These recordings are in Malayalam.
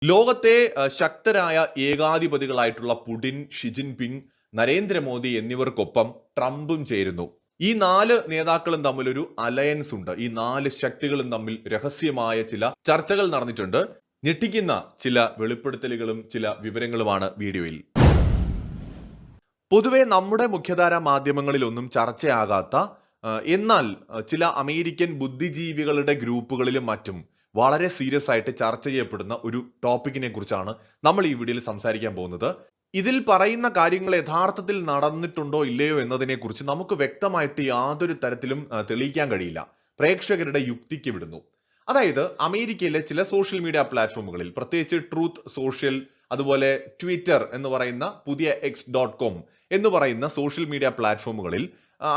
ലോകത്തെ ശക്തരായ ഏകാധിപതികളായിട്ടുള്ള പുടിൻ, ഷി ജിൻപിങ്, നരേന്ദ്രമോദി എന്നിവർക്കൊപ്പം ട്രംപും ചേരുന്നു. ഈ 4 നേതാക്കളും തമ്മിൽ ഒരു അലയൻസ് ഉണ്ട്. ഈ 4 ശക്തികളും തമ്മിൽ രഹസ്യമായ ചില ചർച്ചകൾ നടന്നിട്ടുണ്ട്. ഞെട്ടിക്കുന്ന ചില വെളിപ്പെടുത്തലുകളും ചില വിവരങ്ങളുമാണ് വീഡിയോയിൽ. പൊതുവെ നമ്മുടെ മുഖ്യധാരാ മാധ്യമങ്ങളിലൊന്നും ചർച്ചയാകാത്ത എന്നാൽ ചില അമേരിക്കൻ ബുദ്ധിജീവികളുടെ ഗ്രൂപ്പുകളിലും മറ്റും വളരെ സീരിയസ് ആയിട്ട് ചർച്ച ചെയ്യപ്പെടുന്ന ഒരു ടോപ്പിക്കിനെ കുറിച്ചാണ് നമ്മൾ ഈ വീഡിയോയിൽ സംസാരിക്കാൻ പോകുന്നത്. ഇതിൽ പറയുന്ന കാര്യങ്ങൾ യഥാർത്ഥത്തിൽ നടന്നിട്ടുണ്ടോ ഇല്ലയോ എന്നതിനെ കുറിച്ച് നമുക്ക് വ്യക്തമായിട്ട് യാതൊരു തരത്തിലും തെളിയിക്കാൻ കഴിയില്ല. പ്രേക്ഷകരുടെ യുക്തിക്ക് വിടുന്നു. അതായത് അമേരിക്കയിലെ ചില സോഷ്യൽ മീഡിയ പ്ലാറ്റ്ഫോമുകളിൽ, പ്രത്യേകിച്ച് ട്രൂത്ത് സോഷ്യൽ, അതുപോലെ ട്വിറ്റർ എന്ന് പറയുന്ന പുതിയ x.com എന്ന് പറയുന്ന സോഷ്യൽ മീഡിയ പ്ലാറ്റ്ഫോമുകളിൽ,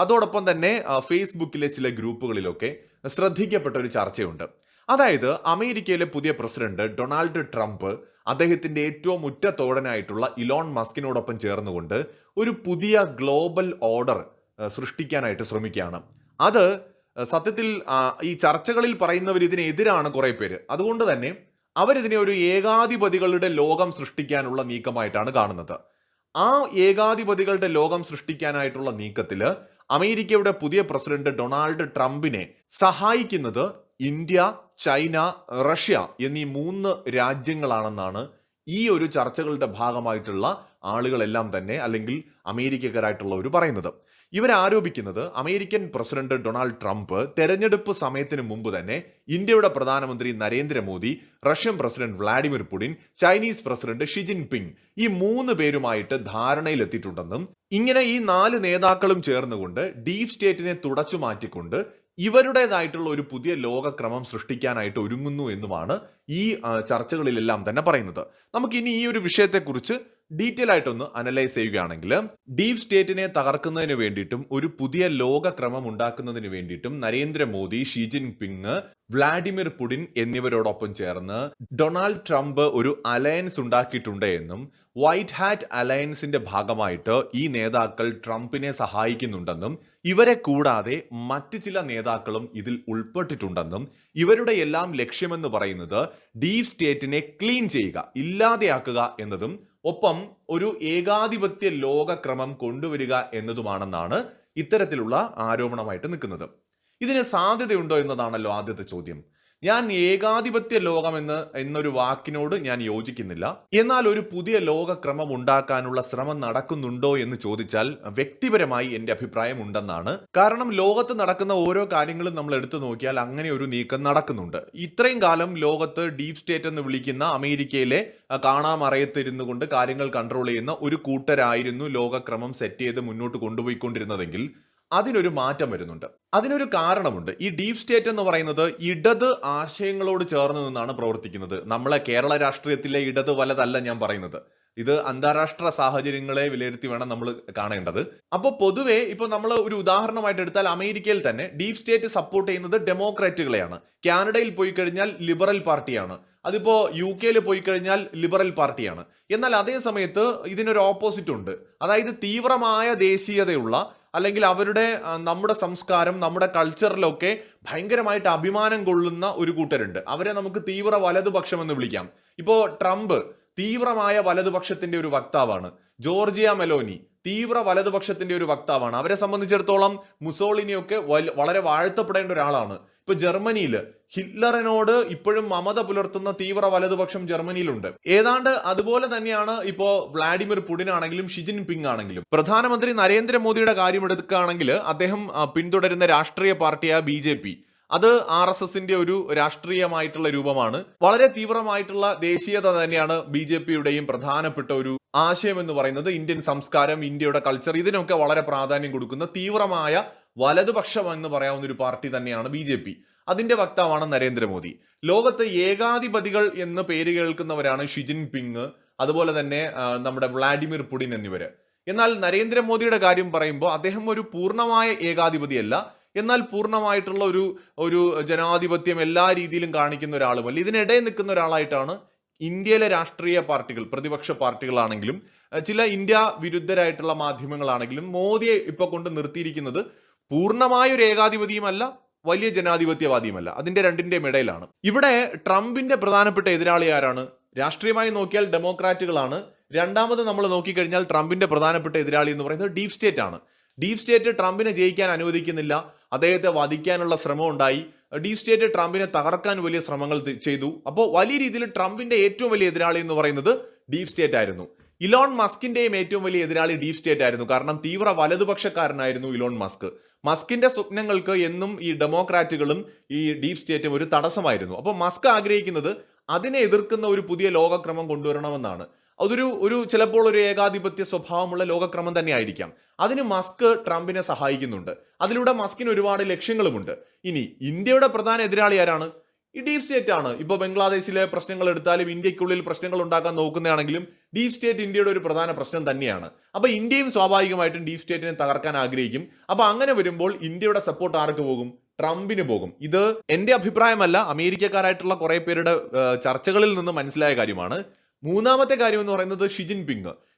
അതോടൊപ്പം തന്നെ ഫേസ്ബുക്കിലെ ചില ഗ്രൂപ്പുകളിലൊക്കെ ശ്രദ്ധിക്കപ്പെട്ട ഒരു ചർച്ചയുണ്ട്. അതായത് അമേരിക്കയിലെ പുതിയ പ്രസിഡന്റ് ഡൊണാൾഡ് ട്രംപ് അദ്ദേഹത്തിന്റെ ഏറ്റവും ഉറ്റ തോഴനായിട്ടുള്ള ഇലോൺ മസ്കിനോടൊപ്പം ചേർന്നുകൊണ്ട് ഒരു പുതിയ ഗ്ലോബൽ ഓർഡർ സൃഷ്ടിക്കാനായിട്ട് ശ്രമിക്കുകയാണ്. അത് സത്യത്തിൽ ഈ ചർച്ചകളിൽ പറയുന്നവർ ഇതിനെതിരാണ് കുറെ പേര്. അതുകൊണ്ട് തന്നെ അവരിതിനെ ഒരു ഏകാധിപതികളുടെ ലോകം സൃഷ്ടിക്കാനുള്ള നീക്കമായിട്ടാണ് കാണുന്നത്. ആ ഏകാധിപതികളുടെ ലോകം സൃഷ്ടിക്കാനായിട്ടുള്ള നീക്കത്തില് അമേരിക്കയുടെ പുതിയ പ്രസിഡന്റ് ഡൊണാൾഡ് ട്രംപിനെ സഹായിക്കുന്നത് ഇന്ത്യ, ചൈന, റഷ്യ എന്നീ 3 രാജ്യങ്ങളാണെന്നാണ് ഈ ഒരു ചർച്ചകളുടെ ഭാഗമായിട്ടുള്ള ആളുകളെല്ലാം തന്നെ, അല്ലെങ്കിൽ അമേരിക്കക്കാരായിട്ടുള്ളവർ പറയുന്നത്. ഇവരാരോപിക്കുന്നത് അമേരിക്കൻ പ്രസിഡന്റ് ഡൊണാൾഡ് ട്രംപ് തെരഞ്ഞെടുപ്പ് സമയത്തിന് മുമ്പ് തന്നെ ഇന്ത്യയുടെ പ്രധാനമന്ത്രി Narendra Modi, Russian president Vladimir Putin, Chinese president Xi Jinping ഈ 3 പേരുമായിട്ട് ധാരണയിലെത്തിയിട്ടുണ്ടെന്നും ഇങ്ങനെ ഈ 4 നേതാക്കളും ചേർന്നുകൊണ്ട് ഡീപ് സ്റ്റേറ്റിനെ തുടച്ചു മാറ്റിക്കൊണ്ട് ഇവരുടേതായിട്ടുള്ള ഒരു പുതിയ ലോകക്രമം സൃഷ്ടിക്കാനായിട്ട് ഒരുങ്ങുന്നു എന്നുമാണ് ഈ ചർച്ചകളിലെല്ലാം തന്നെ പറയുന്നത്. നമുക്ക് ഇനി ഈ ഒരു വിഷയത്തെക്കുറിച്ച് ഡീറ്റെയിൽ ആയിട്ടൊന്ന് അനലൈസ് ചെയ്യുകയാണെങ്കിൽ, ഡീപ് സ്റ്റേറ്റിനെ തകർക്കുന്നതിന് വേണ്ടിയിട്ടും ഒരു പുതിയ ലോകക്രമം ഉണ്ടാക്കുന്നതിന് വേണ്ടിയിട്ടും Narendra Modi, Xi Jinping, Vladimir Putin എന്നിവരോടൊപ്പം ചേർന്ന് ഡൊണാൾഡ് ട്രംപ് ഒരു അലയൻസ് ഉണ്ടാക്കിയിട്ടുണ്ട് എന്നും വൈറ്റ് ഹാറ്റ് അലയൻസിന്റെ ഭാഗമായിട്ട് ഈ നേതാക്കൾ ട്രംപിനെ സഹായിക്കുന്നുണ്ടെന്നും ഇവരെ കൂടാതെ മറ്റ് ചില നേതാക്കളും ഇതിൽ ഉൾപ്പെട്ടിട്ടുണ്ടെന്നും ഇവരുടെ എല്ലാം ലക്ഷ്യമെന്ന് പറയുന്നത് ഡീപ് സ്റ്റേറ്റിനെ ക്ലീൻ ചെയ്യുക, ഇല്ലാതെയാക്കുക എന്നതും ഒപ്പം ഒരു ഏകാധിപത്യ ലോകക്രമം കൊണ്ടുവരിക എന്നതുമാണെന്നാണ് ഇത്തരത്തിലുള്ള ആരോപണമായിട്ട് നിൽക്കുന്നത്. ഇതിന് സാധ്യതയുണ്ടോ എന്നതാണല്ലോ ആദ്യത്തെ ചോദ്യം. ഞാൻ ഏകാധിപത്യ ലോകം എന്നൊരു വാക്കിനോട് ഞാൻ യോജിക്കുന്നില്ല. എന്നാൽ ഒരു പുതിയ ലോകക്രമം ഉണ്ടാക്കാനുള്ള ശ്രമം നടക്കുന്നുണ്ടോ എന്ന് ചോദിച്ചാൽ വ്യക്തിപരമായി എന്റെ അഭിപ്രായം ഉണ്ടെന്നാണ്. കാരണം ലോകത്ത് നടക്കുന്ന ഓരോ കാര്യങ്ങളും നമ്മൾ എടുത്തു നോക്കിയാൽ അങ്ങനെ ഒരു നീക്കം നടക്കുന്നുണ്ട്. ഇത്രയും കാലം ലോകത്ത് ഡീപ് സ്റ്റേറ്റ് എന്ന് വിളിക്കുന്ന അമേരിക്കയിലെ കാണാമറയത്തിരുന്നു കൊണ്ട് കാര്യങ്ങൾ കൺട്രോൾ ചെയ്യുന്ന ഒരു കൂട്ടരായിരുന്നു ലോകക്രമം സെറ്റ് ചെയ്ത് മുന്നോട്ട് കൊണ്ടുപോയിക്കൊണ്ടിരുന്നതെങ്കിൽ അതിനൊരു മാറ്റം വരുന്നുണ്ട്. അതിനൊരു കാരണമുണ്ട്. ഈ ഡീപ് സ്റ്റേറ്റ് എന്ന് പറയുന്നത് ഇടത് ആശയങ്ങളോട് ചേർന്ന് നിന്നാണ് പ്രവർത്തിക്കുന്നത്. നമ്മളെ കേരള രാഷ്ട്രീയത്തിലെ ഇടത് വലതല്ല ഞാൻ പറയുന്നത്. ഇത് അന്താരാഷ്ട്ര സാഹചര്യങ്ങളെ വിലയിരുത്തി വേണം നമ്മൾ കാണേണ്ടത്. അപ്പോൾ പൊതുവെ ഇപ്പോൾ നമ്മൾ ഒരു ഉദാഹരണമായിട്ട് എടുത്താൽ അമേരിക്കയിൽ തന്നെ ഡീപ് സ്റ്റേറ്റ് സപ്പോർട്ട് ചെയ്യുന്നത് ഡെമോക്രാറ്റുകളെയാണ്. കാനഡയിൽ പോയി കഴിഞ്ഞാൽ ലിബറൽ പാർട്ടിയാണ്. അതിപ്പോ UK പോയി കഴിഞ്ഞാൽ ലിബറൽ പാർട്ടിയാണ്. എന്നാൽ അതേ സമയത്ത് ഇതിനൊരു ഓപ്പോസിറ്റ് ഉണ്ട്. അതായത് തീവ്രമായ ദേശീയതയുള്ള, അല്ലെങ്കിൽ അവരുടെ നമ്മുടെ സംസ്കാരം, നമ്മുടെ കൾച്ചറിലൊക്കെ ഭയങ്കരമായിട്ട് അഭിമാനം കൊള്ളുന്ന ഒരു കൂട്ടരുണ്ട്. അവരെ നമുക്ക് തീവ്ര വലതുപക്ഷം എന്ന് വിളിക്കാം. ഇപ്പോ ട്രംപ് തീവ്രമായ വലതുപക്ഷത്തിന്റെ ഒരു വക്താവാണ്. ജോർജിയ മെലോനി തീവ്ര വലതുപക്ഷത്തിന്റെ ഒരു വക്താവാണ്. അവരെ സംബന്ധിച്ചിടത്തോളം മുസോളിനിയൊക്കെ വളരെ വാഴ്ത്തപ്പെടേണ്ട ഒരാളാണ്. ഇപ്പൊ ജർമ്മനിയിൽ ഹിറ്റ്ലറിനോട് ഇപ്പോഴും മമത പുലർത്തുന്ന തീവ്ര വലതുപക്ഷം ജർമ്മനിയിലുണ്ട്. ഏതാണ്ട് അതുപോലെ തന്നെയാണ് ഇപ്പോ വ്ളാഡിമിർ പുടിൻ ആണെങ്കിലും ഷി ജിൻപിങ് ആണെങ്കിലും. പ്രധാനമന്ത്രി നരേന്ദ്രമോദിയുടെ കാര്യം എടുക്കുകയാണെങ്കിൽ അദ്ദേഹം പിന്തുടരുന്ന രാഷ്ട്രീയ പാർട്ടിയായ BJP, അത് RSSന്റെ ഒരു രാഷ്ട്രീയമായിട്ടുള്ള രൂപമാണ്. വളരെ തീവ്രമായിട്ടുള്ള ദേശീയത തന്നെയാണ് BJPയുടെയും പ്രധാനപ്പെട്ട ഒരു ആശയം എന്ന് പറയുന്നത്. ഇന്ത്യൻ സംസ്കാരം, ഇന്ത്യയുടെ കൾച്ചർ, ഇതിനൊക്കെ വളരെ പ്രാധാന്യം കൊടുക്കുന്ന തീവ്രമായ വലതുപക്ഷം എന്ന് പറയാവുന്ന ഒരു പാർട്ടി തന്നെയാണ് BJP. അതിന്റെ വക്താവാണ് നരേന്ദ്രമോദി. ലോകത്ത് ഏകാധിപതികൾ എന്ന് പേര് കേൾക്കുന്നവരാണ് ഷി ജിൻപിങ്, അതുപോലെ തന്നെ നമ്മുടെ വ്ളാഡിമിർ പുടിൻ എന്നിവര്. എന്നാൽ നരേന്ദ്രമോദിയുടെ കാര്യം പറയുമ്പോൾ അദ്ദേഹം ഒരു പൂർണ്ണമായ ഏകാധിപതിയല്ല, എന്നാൽ പൂർണ്ണമായിട്ടുള്ള ഒരു ജനാധിപത്യം എല്ലാ രീതിയിലും കാണിക്കുന്ന ഒരാളുമല്ല. ഇതിനിടയിൽ നിൽക്കുന്ന ഒരാളായിട്ടാണ് ഇന്ത്യയിലെ രാഷ്ട്രീയ പാർട്ടികൾ, പ്രതിപക്ഷ പാർട്ടികളാണെങ്കിലും ചില ഇന്ത്യ വിരുദ്ധരായിട്ടുള്ള മാധ്യമങ്ങളാണെങ്കിലും മോദിയെ ഇപ്പൊ കൊണ്ട് നിർത്തിയിരിക്കുന്നത് പൂർണ്ണമായ ഒരു ഏകാധിപതിയുമല്ല, വലിയ ജനാധിപത്യവാദിയുമല്ല. അതിന്റെ രണ്ടിന്റെയും ഇടയിലാണ്. ഇവിടെ ട്രംപിന്റെ പ്രധാനപ്പെട്ട എതിരാളി ആരാണ്? രാഷ്ട്രീയമായി നോക്കിയാൽ ഡെമോക്രാറ്റുകളാണ്. രണ്ടാമത് നമ്മൾ നോക്കിക്കഴിഞ്ഞാൽ ട്രംപിന്റെ പ്രധാനപ്പെട്ട എതിരാളി എന്ന് പറയുന്നത് ഡീപ് സ്റ്റേറ്റ് ആണ്. ഡീപ് സ്റ്റേറ്റ് ട്രംപിനെ ജയിക്കാൻ അനുവദിക്കുന്നില്ല. അദ്ദേഹത്തെ വധിക്കാനുള്ള ശ്രമം ഉണ്ടായി. ഡീപ് സ്റ്റേറ്റ് ട്രംപിനെ തകർക്കാൻ വലിയ ശ്രമങ്ങൾ ചെയ്തു. അപ്പോൾ വലിയ രീതിയിൽ ട്രംപിന്റെ ഏറ്റവും വലിയ എതിരാളി എന്ന് പറയുന്നത് ഡീപ് സ്റ്റേറ്റ് ആയിരുന്നു. ഇലോൺ മസ്കിന്റെയും ഏറ്റവും വലിയ എതിരാളി ഡീപ് സ്റ്റേറ്റ് ആയിരുന്നു. കാരണം തീവ്ര വലതുപക്ഷക്കാരനായിരുന്നു ഇലോൺ മസ്ക്. മസ്കിന്റെ സ്വപ്നങ്ങൾക്ക് എന്നും ഈ ഡെമോക്രാറ്റുകളും ഈ ഡീപ് സ്റ്റേറ്റും ഒരു തടസ്സമായിരുന്നു. അപ്പോൾ മസ്ക് ആഗ്രഹിക്കുന്നത് അതിനെ എതിർക്കുന്ന ഒരു പുതിയ ലോകക്രമം കൊണ്ടുവരണമെന്നാണ്. അതൊരു ചിലപ്പോൾ ഒരു ഏകാധിപത്യ സ്വഭാവമുള്ള ലോകക്രമം തന്നെ ആയിരിക്കാം. അതിന് മസ്ക് ട്രംപിനെ സഹായിക്കുന്നുണ്ട്. അതിലൂടെ മസ്കിന് ഒരുപാട് ലക്ഷ്യങ്ങളുമുണ്ട്. ഇനി ഇന്ത്യയുടെ പ്രധാന എതിരാളി ആരാണ്? ഈ ഡീപ് സ്റ്റേറ്റ് ആണ്. ഇപ്പോൾ ബംഗ്ലാദേശിലെ പ്രശ്നങ്ങൾ എടുത്താലും ഇന്ത്യക്കുള്ളിൽ പ്രശ്നങ്ങൾ ഉണ്ടാക്കാൻ നോക്കുന്നതാണെങ്കിലും ഡീപ് സ്റ്റേറ്റ് ഇന്ത്യയുടെ ഒരു പ്രധാന പ്രശ്നം തന്നെയാണ്. അപ്പൊ ഇന്ത്യയും സ്വാഭാവികമായിട്ടും ഡീപ് സ്റ്റേറ്റിനെ തകർക്കാൻ ആഗ്രഹിക്കും. അപ്പൊ അങ്ങനെ വരുമ്പോൾ ഇന്ത്യയുടെ സപ്പോർട്ട് ആർക്ക് പോകും? ട്രംപിന് പോകും. ഇത് എന്റെ അഭിപ്രായമല്ല, അമേരിക്കക്കാരായിട്ടുള്ള കുറെ പേരുടെ ചർച്ചകളിൽ നിന്ന് മനസ്സിലായ കാര്യമാണ്. മൂന്നാമത്തെ കാര്യം എന്ന് പറയുന്നത്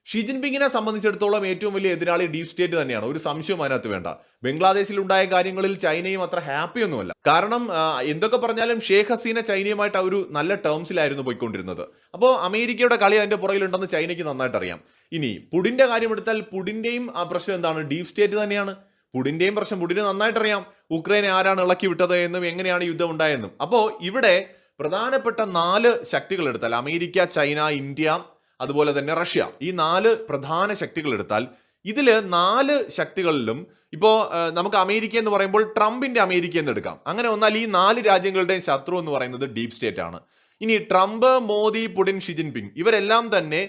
ഷി ജിൻപിങ്ങിനെ സംബന്ധിച്ചിടത്തോളം ഏറ്റവും വലിയ എതിരാളി ഡീപ് സ്റ്റേറ്റ് തന്നെയാണ്. ഒരു സംശയവും അതിനകത്ത് വേണ്ട. ബംഗ്ലാദേശിൽ ഉണ്ടായ കാര്യങ്ങളിൽ ചൈനയും അത്ര ഹാപ്പി ഒന്നുമല്ല. കാരണം എന്തൊക്കെ പറഞ്ഞാലും ഷേഖ് ഹസീന ചൈനയുമായിട്ട് ഒരു നല്ല ടേംസിലായിരുന്നു പോയിക്കൊണ്ടിരുന്നത്. അപ്പോൾ അമേരിക്കയുടെ കളി അതിന്റെ പുറകിലുണ്ടെന്ന് ചൈനയ്ക്ക് നന്നായിട്ട് അറിയാം. ഇനി പുടിന്റെ കാര്യം എടുത്താൽ പുടിന്റെയും ആ പ്രശ്നം എന്താണ്? ഡീപ് സ്റ്റേറ്റ് തന്നെയാണ്. പുടിന്റെയും പ്രശ്നം പുടിന് നന്നായിട്ട് അറിയാം. ഉക്രൈനെ ആരാണ് ഇളക്കി വിട്ടത് എന്നും എങ്ങനെയാണ് യുദ്ധം ഉണ്ടായെന്നും. അപ്പോൾ ഇവിടെ പ്രധാനപ്പെട്ട 4 ശക്തികൾ എടുത്താൽ അമേരിക്ക, ചൈന, ഇന്ത്യ, അതുപോലെ തന്നെ റഷ്യ, ഈ 4 പ്രധാന ശക്തികൾ എടുത്താൽ ഇതിൽ 4 ശക്തികളിലും ഇപ്പോ നമുക്ക് അമേരിക്ക എന്ന് പറയുമ്പോൾ ട്രംപിന്റെ അമേരിക്ക എന്ന് എടുക്കാം. അങ്ങനെ വന്നാൽ ഈ 4 രാജ്യങ്ങളുടെയും ശത്രു എന്ന് പറയുന്നത് ഡീപ് സ്റ്റേറ്റ് ആണ്. ഇനി Trump, Modi, Putin, Xi Jinping ഇവരെല്ലാം തന്നെ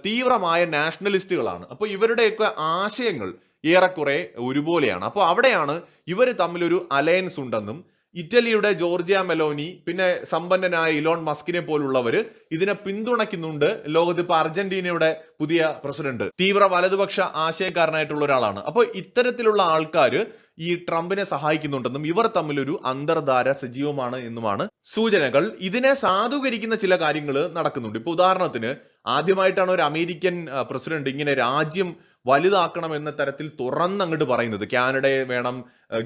തീവ്രമായ നാഷണലിസ്റ്റുകളാണ്. അപ്പോൾ ഇവരുടെയൊക്കെ ആശയങ്ങൾ ഏറെക്കുറെ ഒരുപോലെയാണ്. അപ്പോൾ അവിടെയാണ് ഇവർ തമ്മിലൊരു അലയൻസ് ഉണ്ടെന്നും ഇറ്റലിയുടെ ജോർജിയ മെലോനി, പിന്നെ സമ്പന്നനായ ഇലോൺ മസ്കിനെ പോലുള്ളവർ ഇതിനെ പിന്തുണയ്ക്കുന്നുണ്ട്. ലോകത്ത് ഇപ്പൊ അർജന്റീനയുടെ പുതിയ പ്രസിഡന്റ് തീവ്ര വലതുപക്ഷ ആശയക്കാരനായിട്ടുള്ള ഒരാളാണ്. അപ്പോൾ ഇത്തരത്തിലുള്ള ആൾക്കാർ ഈ ട്രംപിനെ സഹായിക്കുന്നുണ്ടെന്നും ഇവർ തമ്മിലൊരു അന്തർധാര സജീവമാണ് എന്നുമാണ് സൂചനകൾ. ഇതിനെ സാധൂകരിക്കുന്ന ചില കാര്യങ്ങൾ നടക്കുന്നുണ്ട്. ഇപ്പൊ ഉദാഹരണത്തിന് ആദ്യമായിട്ടാണ് ഒരു അമേരിക്കൻ പ്രസിഡന്റ് ഇങ്ങനെ രാജ്യം വലുതാക്കണം എന്ന തരത്തിൽ തുറന്നങ്ങോട്ട് പറയുന്നത്. കാനഡയെ വേണം,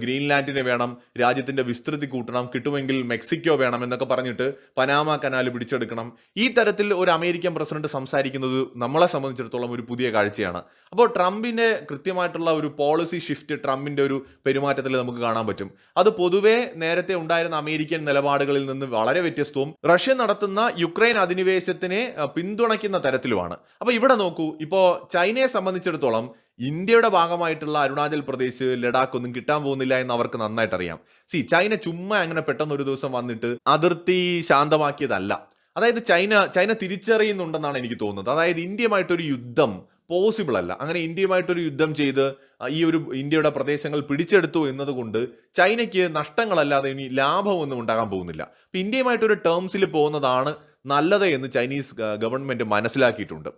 ഗ്രീൻലാൻഡിനെ വേണം, രാജ്യത്തിന്റെ വിസ്തൃതി കൂട്ടണം, കിട്ടുമെങ്കിൽ മെക്സിക്കോ വേണം എന്നൊക്കെ പറഞ്ഞിട്ട് പനാമ കനാൽ പിടിച്ചെടുക്കണം. ഈ തരത്തിൽ ഒരു അമേരിക്കൻ പ്രസിഡന്റ് സംസാരിക്കുന്നത് നമ്മളെ സംബന്ധിച്ചിടത്തോളം ഒരു പുതിയ കാഴ്ചയാണ്. അപ്പോൾ ട്രംപിന്റെ കൃത്യമായിട്ടുള്ള ഒരു പോളിസി ഷിഫ്റ്റ് ട്രംപിന്റെ ഒരു പെരുമാറ്റത്തിൽ നമുക്ക് കാണാൻ പറ്റും. അത് പൊതുവെ നേരത്തെ ഉണ്ടായിരുന്ന അമേരിക്കൻ നിലപാടുകളിൽ നിന്ന് വളരെ വ്യത്യസ്തവും റഷ്യ നടത്തുന്ന യുക്രൈൻ അധിനിവേശത്തിനെ പിന്തുണയ്ക്കുന്ന തരത്തിലുമാണ്. അപ്പൊ ഇവിടെ നോക്കൂ, ഇപ്പോ ചൈനയെ സംബന്ധിച്ചിടത്തോളം ഇന്ത്യയുടെ ഭാഗമായിട്ടുള്ള അരുണാചൽ പ്രദേശ്, ലഡാക്ക് ഒന്നും കിട്ടാൻ പോകുന്നില്ല എന്ന് അവർക്ക് നന്നായിട്ട് അറിയാം. ചൈന ചുമ്മാ അങ്ങനെ പെട്ടെന്ന് ഒരു ദിവസം വന്നിട്ട് അതിർത്തി ശാന്തമാക്കിയതല്ല. അതായത് ചൈന തിരിച്ചറിയുന്നുണ്ടെന്നാണ് എനിക്ക് തോന്നുന്നത്. അതായത് ഇന്ത്യയുമായിട്ടൊരു യുദ്ധം പോസിബിൾ അല്ല. അങ്ങനെ ഇന്ത്യയുമായിട്ടൊരു യുദ്ധം ചെയ്ത് ഈ ഒരു ഇന്ത്യയുടെ പ്രദേശങ്ങൾ പിടിച്ചെടുത്തു എന്നതുകൊണ്ട് ചൈനയ്ക്ക് നഷ്ടങ്ങളല്ലാതെ ഇനി ലാഭമൊന്നും ഉണ്ടാകാൻ പോകുന്നില്ല. അപ്പൊ ഇന്ത്യയുമായിട്ടൊരു ടേംസിൽ പോകുന്നതാണ് നല്ലത് എന്ന് ചൈനീസ് ഗവൺമെന്റ് മനസ്സിലാക്കിയിട്ടുണ്ട്.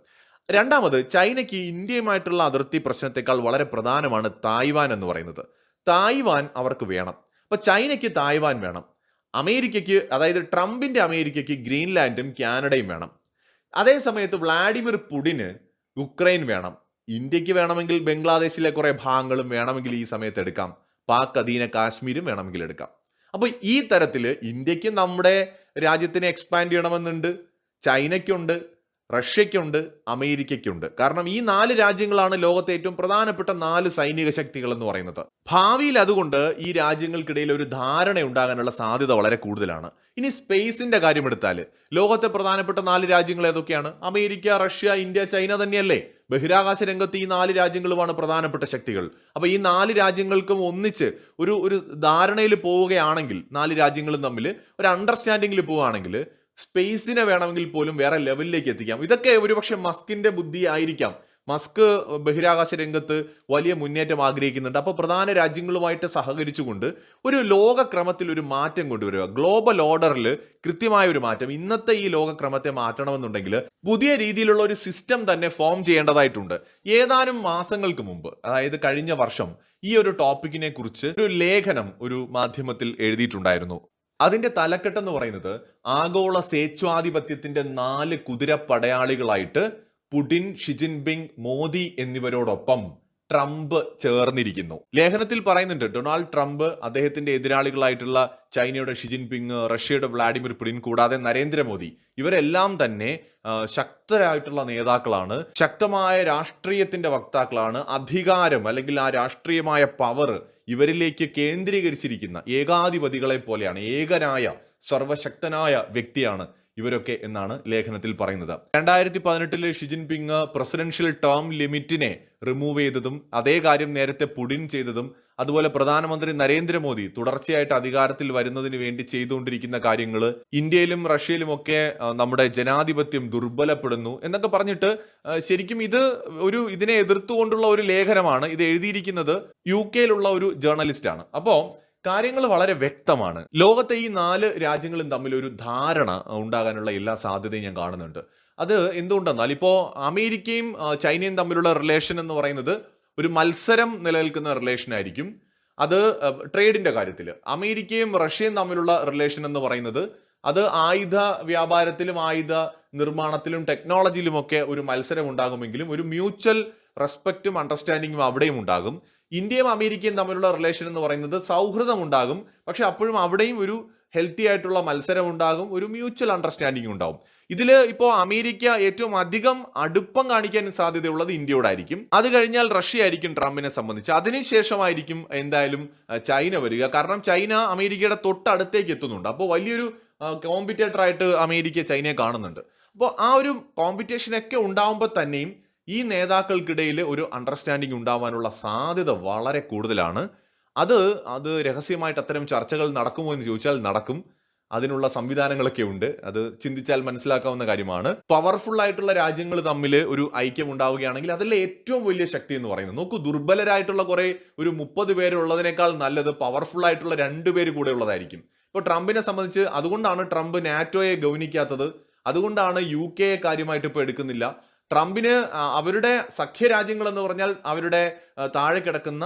രണ്ടാമത്, ചൈനയ്ക്ക് ഇന്ത്യയുമായിട്ടുള്ള അതിർത്തി പ്രശ്നത്തെക്കാൾ വളരെ പ്രധാനമാണ് തായ്വാൻ എന്ന് പറയുന്നത്. തായ്വാൻ അവർക്ക് വേണം. അപ്പൊ ചൈനയ്ക്ക് തായ്വാൻ വേണം. അമേരിക്കയ്ക്ക്, അതായത് ട്രംപിന്റെ അമേരിക്കയ്ക്ക് ഗ്രീൻലാൻഡും കാനഡയും വേണം. അതേ സമയത്ത് വ്ളാഡിമിർ പുടിന് യുക്രൈൻ വേണം. ഇന്ത്യക്ക് വേണമെങ്കിൽ ബംഗ്ലാദേശിലെ കുറെ ഭാഗങ്ങളും വേണമെങ്കിൽ ഈ സമയത്ത് എടുക്കാം. പാക് അധീന കാശ്മീരും വേണമെങ്കിൽ എടുക്കാം. അപ്പൊ ഈ തരത്തില് ഇന്ത്യക്ക് നമ്മുടെ രാജ്യത്തിനെ എക്സ്പാൻഡ് ചെയ്യണമെന്നുണ്ട്. ചൈനയ്ക്കുണ്ട്, റഷ്യയ്ക്കുണ്ട്, അമേരിക്കയ്ക്കുണ്ട്. കാരണം ഈ 4 രാജ്യങ്ങളാണ് ലോകത്തെ ഏറ്റവും പ്രധാനപ്പെട്ട 4 സൈനിക ശക്തികൾ എന്ന് പറയുന്നത്. ഭാവിയിൽ അതുകൊണ്ട് ഈ രാജ്യങ്ങൾക്കിടയിൽ ഒരു ധാരണ ഉണ്ടാകാനുള്ള സാധ്യത വളരെ കൂടുതലാണ്. ഇനി സ്പേസിന്റെ കാര്യം എടുത്താൽ ലോകത്തെ പ്രധാനപ്പെട്ട 4 രാജ്യങ്ങൾ ഏതൊക്കെയാണ്? അമേരിക്ക, റഷ്യ, ഇന്ത്യ, ചൈന തന്നെയല്ലേ? ബഹിരാകാശ രംഗത്ത് ഈ 4 രാജ്യങ്ങളുമാണ് പ്രധാനപ്പെട്ട ശക്തികൾ. അപ്പൊ ഈ 4 രാജ്യങ്ങൾക്കും ഒന്നിച്ച് ഒരു ധാരണയിൽ പോവുകയാണെങ്കിൽ, 4 രാജ്യങ്ങളും തമ്മിൽ ഒരു അണ്ടർസ്റ്റാൻഡിങ്ങിൽ പോവുകയാണെങ്കിൽ സ്പേസിനെ വേണമെങ്കിൽ പോലും വേറെ ലെവലിലേക്ക് എത്തിക്കാം. ഇതൊക്കെ ഒരുപക്ഷെ മസ്കിന്റെ ബുദ്ധി ആയിരിക്കാം. മസ്ക് ബഹിരാകാശ രംഗത്ത് വലിയ മുന്നേറ്റം ആഗ്രഹിക്കുന്നുണ്ട്. അപ്പോൾ പ്രധാന രാജ്യങ്ങളുമായിട്ട് സഹകരിച്ചുകൊണ്ട് ഒരു ലോകക്രമത്തിൽ ഒരു മാറ്റം കൊണ്ടുവരിക, ഗ്ലോബൽ ഓർഡറിൽ കൃത്യമായ ഒരു മാറ്റം. ഇന്നത്തെ ഈ ലോകക്രമത്തെ മാറ്റണമെന്നുണ്ടെങ്കിൽ പുതിയ രീതിയിലുള്ള ഒരു സിസ്റ്റം തന്നെ ഫോം ചെയ്യേണ്ടതായിട്ടുണ്ട്. ഏതാനും മാസങ്ങൾക്ക് മുമ്പ്, അതായത് കഴിഞ്ഞ വർഷം, ഈ ഒരു ടോപ്പിക്കിനെ കുറിച്ച് ഒരു ലേഖനം ഒരു മാധ്യമത്തിൽ എഴുതിയിട്ടുണ്ടായിരുന്നു. അതിന്റെ തലക്കെട്ടെന്ന് പറയുന്നത് ആഗോള സ്വേച്ഛാധിപത്യത്തിന്റെ 4 കുതിര പടയാളികളായിട്ട് പുടിൻ, ഷി ജിൻപിങ്, മോദി എന്നിവരോടൊപ്പം ട്രംപ് ചേർന്നിരിക്കുന്നു. ലേഖനത്തിൽ പറയുന്നുണ്ട് ഡൊണാൾഡ് ട്രംപ്, അദ്ദേഹത്തിന്റെ എതിരാളികളായിട്ടുള്ള ചൈനയുടെ ഷി ജിൻപിങ്, റഷ്യയുടെ വ്ളാഡിമിർ പുടിൻ, കൂടാതെ നരേന്ദ്രമോദി, ഇവരെല്ലാം തന്നെ ശക്തരായിട്ടുള്ള നേതാക്കളാണ്, ശക്തമായ രാഷ്ട്രീയത്തിന്റെ വക്താക്കളാണ്. അധികാരം അല്ലെങ്കിൽ ആ രാഷ്ട്രീയമായ പവർ ഇവരിലേക്ക് കേന്ദ്രീകരിച്ചിരിക്കുന്ന ഏകാധിപതികളെ പോലെയാണ്, ഏകനായ സർവശക്തനായ വ്യക്തിയാണ് ഇവരൊക്കെ എന്നാണ് ലേഖനത്തിൽ പറയുന്നത്. 2018 ഷി ജിൻപിങ് പ്രസിഡൻഷ്യൽ ടേം ലിമിറ്റിനെ റിമൂവ് ചെയ്തതും അതേ കാര്യം നേരത്തെ പുടിൻ ചെയ്തതും, അതുപോലെ പ്രധാനമന്ത്രി നരേന്ദ്രമോദി തുടർച്ചയായിട്ട് അധികാരത്തിൽ വരുന്നതിന് വേണ്ടി ചെയ്തുകൊണ്ടിരിക്കുന്ന കാര്യങ്ങൾ, ഇന്ത്യയിലും റഷ്യയിലും ഒക്കെ നമ്മുടെ ജനാധിപത്യം ദുർബലപ്പെടുന്നു എന്നൊക്കെ പറഞ്ഞിട്ട് ശരിക്കും ഇതിനെ എതിർത്തുകൊണ്ടുള്ള ഒരു ലേഖനമാണ്. ഇത് എഴുതിയിരിക്കുന്നത് UK-യിലുള്ള ഒരു ജേർണലിസ്റ്റ് ആണ്. അപ്പോൾ കാര്യങ്ങൾ വളരെ വ്യക്തമാണ്. ലോകത്തെ ഈ 4 രാജ്യങ്ങളും തമ്മിൽ ഒരു ധാരണ ഉണ്ടാകാനുള്ള എല്ലാ സാധ്യതയും ഞാൻ കാണുന്നുണ്ട്. അത് എന്തുകൊണ്ടെന്നാൽ ഇപ്പോൾ അമേരിക്കയും ചൈനയും തമ്മിലുള്ള റിലേഷൻ എന്ന് പറയുന്നത് ഒരു മത്സരം നിലനിൽക്കുന്ന റിലേഷൻ ആയിരിക്കും. അത് ട്രേഡിന്റെ കാര്യത്തിൽ. അമേരിക്കയും റഷ്യയും തമ്മിലുള്ള റിലേഷൻ എന്ന് പറയുന്നത് അത് ആയുധ വ്യാപാരത്തിലും ആയുധ നിർമ്മാണത്തിലും ടെക്നോളജിയിലുമൊക്കെ ഒരു മത്സരം ഉണ്ടാകുമെങ്കിലും ഒരു മ്യൂച്വൽ റെസ്പെക്റ്റും അണ്ടർസ്റ്റാൻഡിങ്ങും അവിടെയും ഉണ്ടാകും. ഇന്ത്യയും അമേരിക്കയും തമ്മിലുള്ള റിലേഷൻ എന്ന് പറയുന്നത് സൗഹൃദം ഉണ്ടാകും, പക്ഷെ അപ്പോഴും അവിടെയും ഒരു ഹെൽത്തി ആയിട്ടുള്ള മത്സരം ഉണ്ടാകും, ഒരു മ്യൂച്വൽ അണ്ടർസ്റ്റാൻഡിങ് ഉണ്ടാകും. ഇതിൽ ഇപ്പോൾ അമേരിക്ക ഏറ്റവും അധികം അടുപ്പം കാണിക്കാൻ സാധ്യതയുള്ളത് ഇന്ത്യയോടായിരിക്കും. അത് കഴിഞ്ഞാൽ റഷ്യ ആയിരിക്കും ട്രംപിനെ സംബന്ധിച്ച്. അതിനുശേഷമായിരിക്കും എന്തായാലും ചൈന വരിക. കാരണം ചൈന അമേരിക്കയുടെ തൊട്ടടുത്തേക്ക് എത്തുന്നുണ്ട്. അപ്പോൾ വലിയൊരു കോമ്പറ്റേറ്റർ ആയിട്ട് അമേരിക്ക ചൈനയെ കാണുന്നുണ്ട്. അപ്പോൾ ആ ഒരു കോമ്പറ്റീഷനൊക്കെ ഉണ്ടാകുമ്പോൾ തന്നെയും ഈ നേതാക്കൾക്കിടയിൽ ഒരു അണ്ടർസ്റ്റാൻഡിങ് ഉണ്ടാവാനുള്ള സാധ്യത വളരെ കൂടുതലാണ്. അത് രഹസ്യമായിട്ട് അത്തരം ചർച്ചകൾ നടക്കുമോ എന്ന് ചോദിച്ചാൽ നടക്കും. അതിനുള്ള സംവിധാനങ്ങളൊക്കെ ഉണ്ട്. അത് ചിന്തിച്ചാൽ മനസ്സിലാക്കാവുന്ന കാര്യമാണ്. പവർഫുൾ ആയിട്ടുള്ള രാജ്യങ്ങൾ തമ്മിൽ ഒരു ഐക്യം ഉണ്ടാവുകയാണെങ്കിൽ അതിലെ ഏറ്റവും വലിയ ശക്തി എന്ന് പറയുന്നത്, നോക്കൂ, ദുർബലരായിട്ടുള്ള ഒരു 30 പേരുള്ളതിനേക്കാൾ നല്ലത് പവർഫുൾ ആയിട്ടുള്ള 2 പേര് കൂടെ ഉള്ളതായിരിക്കും. ഇപ്പോൾ ട്രംപിനെ സംബന്ധിച്ച് അതുകൊണ്ടാണ് ട്രംപ് നാറ്റോയെ ഗൗനിക്കാത്തത്. അതുകൊണ്ടാണ് UK കാര്യമായിട്ട് ഇപ്പോൾ എടുക്കുന്നില്ല. ട്രംപിന് അവരുടെ സഖ്യരാജ്യങ്ങൾ എന്ന് പറഞ്ഞാൽ അവരുടെ താഴെ കിടക്കുന്ന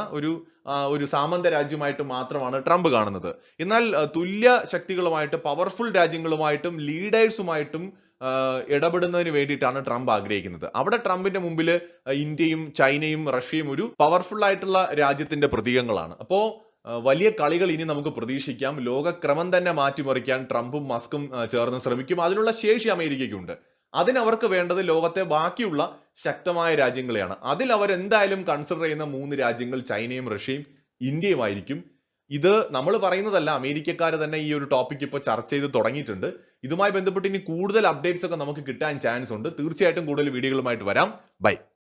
ഒരു സാമന്ത രാജ്യമായിട്ട് മാത്രമാണ് ട്രംപ് കാണുന്നത്. എന്നാൽ തുല്യ ശക്തികളുമായിട്ട്, പവർഫുൾ രാജ്യങ്ങളുമായിട്ടും ലീഡേഴ്സുമായിട്ടും ഇടപെടുന്നതിന് വേണ്ടിയിട്ടാണ് ട്രംപ് ആഗ്രഹിക്കുന്നത്. അവിടെ ട്രംപിന്റെ മുമ്പിൽ ഇന്ത്യയും ചൈനയും റഷ്യയും ഒരു പവർഫുൾ ആയിട്ടുള്ള രാജ്യത്തിന്റെ പ്രതീകങ്ങളാണ്. അപ്പോൾ വലിയ കളികൾ ഇനി നമുക്ക് പ്രതീക്ഷിക്കാം. ലോകക്രമം തന്നെ മാറ്റിമറിക്കാൻ ട്രംപും മസ്കും ചേർന്ന് ശ്രമിക്കും. അതിനുള്ള ശേഷി അമേരിക്കയ്ക്കുണ്ട്. അതിനവർക്ക് വേണ്ടത് ലോകത്തെ ബാക്കിയുള്ള ശക്തമായ രാജ്യങ്ങളെയാണ്. അതിൽ അവരെന്തായാലും കൺസിഡർ ചെയ്യുന്ന 3 രാജ്യങ്ങൾ ചൈനയും റഷ്യയും ഇന്ത്യയുമായിരിക്കും. ഇത് നമ്മൾ പറയുന്നതല്ല, അമേരിക്കക്കാർ തന്നെ ഈ ഒരു ടോപ്പിക് ഇപ്പോൾ ചർച്ച ചെയ്ത് തുടങ്ങിയിട്ടുണ്ട്. ഇതുമായി ബന്ധപ്പെട്ട് ഇനി കൂടുതൽ അപ്ഡേറ്റ്സ് ഒക്കെ നമുക്ക് കിട്ടാൻ ചാൻസ് ഉണ്ട്. തീർച്ചയായിട്ടും കൂടുതൽ വീഡിയോകളുമായിട്ട് വരാം. ബൈ.